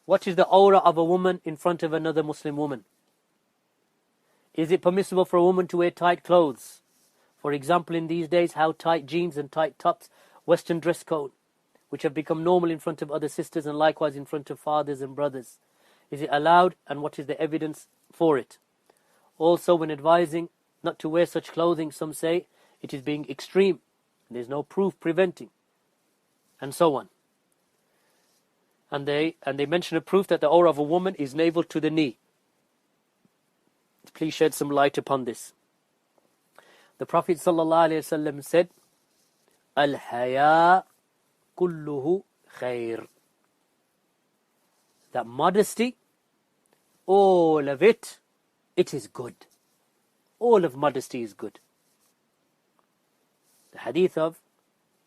What is the awrah of a woman in front of another Muslim woman? Is it permissible for a woman to wear tight clothes? For example, in these days, how tight jeans and tight tops, Western dress code, which have become normal in front of other sisters and likewise in front of fathers and brothers. Is it allowed, and what is the evidence for it? Also, when advising not to wear such clothing, some say it is being extreme. There's no proof preventing, and so on. And they mention a proof that the awrah of a woman is navel to the knee. Please shed some light upon this. The Prophet ﷺ said, Al-haya kulluhu khair. That modesty, all of it, it is good. All of modesty is good. The hadith of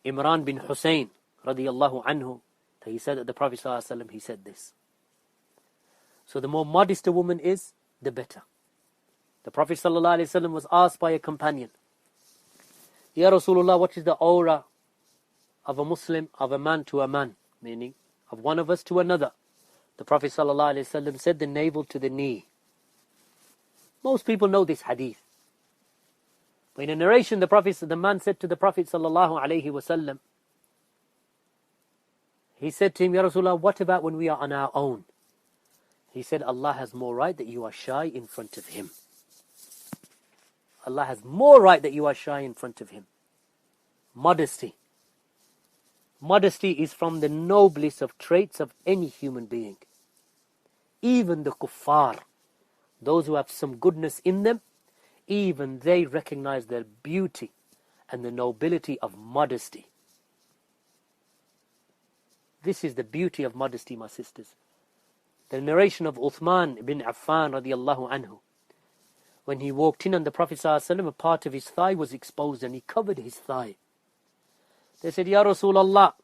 Imran bin Hussein radiyallahu anhu, that he said that the Prophet ﷺ, he said this. So the more modest a woman is, the better. The Prophet ﷺ was asked by a companion, Ya Rasulullah, what is the awrah of a Muslim, of a man to a man, meaning of one of us to another? The Prophet ﷺ said, the navel to the knee. Most people know this hadith. But in a narration, the man said to the Prophet ﷺ, he said to him, Ya Rasulullah, what about when we are on our own? He said, Allah has more right that you are shy in front of Him. Allah has more right that you are shy in front of Him. Modesty. Modesty is from the noblest of traits of any human being. Even the kuffar, those who have some goodness in them, even they recognize their beauty and the nobility of modesty. This is the beauty of modesty, my sisters. The narration of Uthman ibn Affan radiyallahu anhu, when he walked in on the Prophet ﷺ, a part of his thigh was exposed and he covered his thigh. They said, Ya Rasulullah,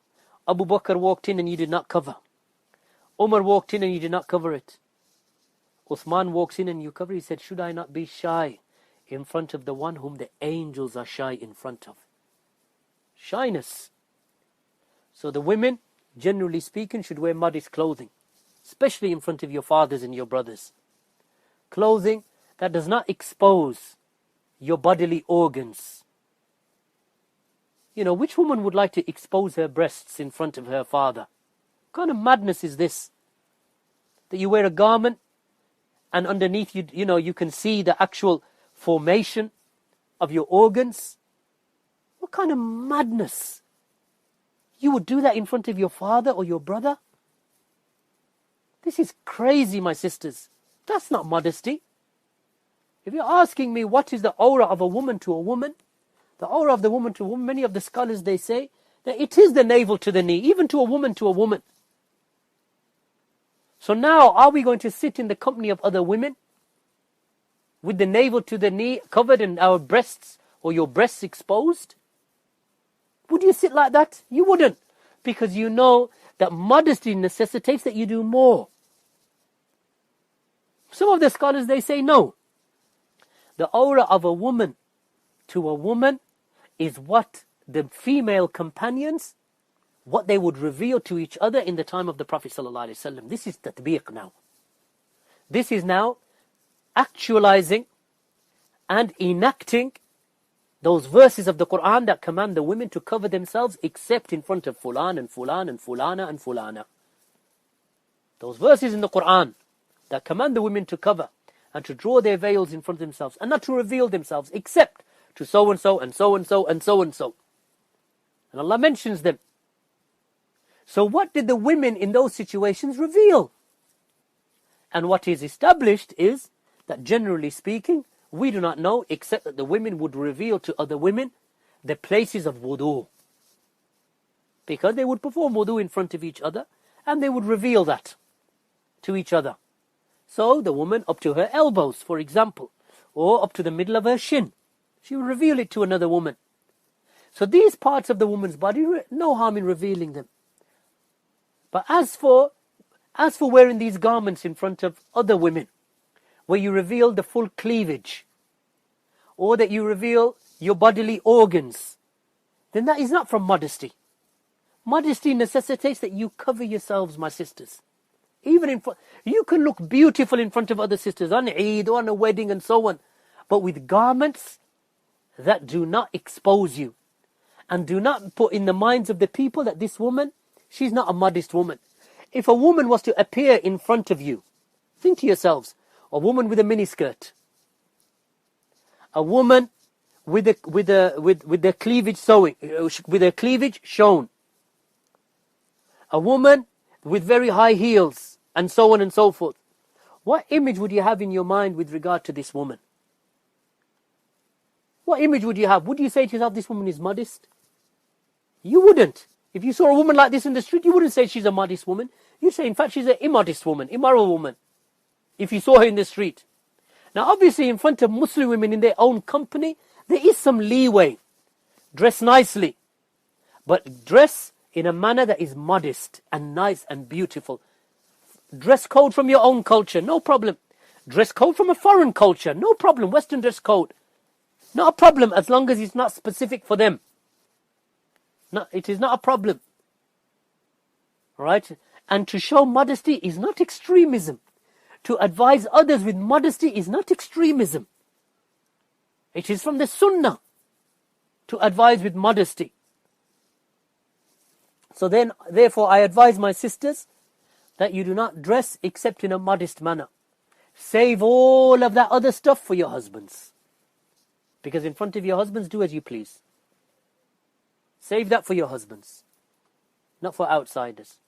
Abu Bakr walked in and you did not cover. Umar walked in and you did not cover it. Uthman walks in and you cover. He said, should I not be shy in front of the one whom the angels are shy in front of? Shyness. So the women, generally speaking, should wear modest clothing, especially in front of your fathers and your brothers. Clothing that does not expose your bodily organs. You know, which woman would like to expose her breasts in front of her father? What kind of madness is this? That you wear a garment and underneath you can see the actual formation of your organs? What kind of madness? You would do that in front of your father or your brother? This is crazy, my sisters. That's not modesty. If you're asking me what is the awrah of a woman to a woman, the awrah of the woman to a woman, many of the scholars, they say that it is the navel to the knee, even to a woman to a woman. So now, are we going to sit in the company of other women with the navel to the knee covered and our breasts or your breasts exposed? Would you sit like that? You wouldn't, because you know that modesty necessitates that you do more. Some of the scholars, they say no. The awrah of a woman to a woman is what the female companions, what they would reveal to each other in the time of the Prophet ﷺ. This is tatbiq now. This is now actualizing and enacting those verses of the Quran that command the women to cover themselves except in front of fulan and fulan and fulana and fulana. Those verses in the Quran that command the women to cover and to draw their veils in front of themselves and not to reveal themselves except to so-and-so and so-and-so and so-and-so. And Allah mentions them. So what did the women in those situations reveal? And what is established is that generally speaking, we do not know except that the women would reveal to other women the places of wudu. Because they would perform wudu in front of each other and they would reveal that to each other. So the woman up to her elbows, for example, or up to the middle of her shin, she will reveal it to another woman. So these parts of the woman's body, no harm in revealing them. But as for wearing these garments in front of other women, where you reveal the full cleavage, or that you reveal your bodily organs, then that is not from modesty. Modesty necessitates that you cover yourselves, my sisters. Even in front, you can look beautiful in front of other sisters on Eid or on a wedding and so on, but with garments that do not expose you and do not put in the minds of the people that this woman, she's not a modest woman. If a woman was to appear in front of you, think to yourselves, a woman with a miniskirt, a woman with the cleavage showing, with her cleavage shown, a woman with very high heels, and so on and so forth. What image would you have in your mind with regard to this woman? What image would you have? Would you say to yourself, this woman is modest? You wouldn't. If you saw a woman like this in the street, you wouldn't say she's a modest woman. You'd say, in fact, she's an immodest woman, immoral woman, if you saw her in the street. Now, obviously, in front of Muslim women in their own company, there is some leeway. Dress nicely. But dress in a manner that is modest and nice and beautiful. Dress code from your own culture, no problem. Dress code from a foreign culture, no problem. Western dress code, not a problem as long as it's not specific for them. No, it is not a problem. Right? And to show modesty is not extremism. To advise others with modesty is not extremism. It is from the Sunnah to advise with modesty. So then, therefore, I advise my sisters that you do not dress except in a modest manner. Save all of that other stuff for your husbands. Because in front of your husbands, do as you please. Save that for your husbands, not for outsiders.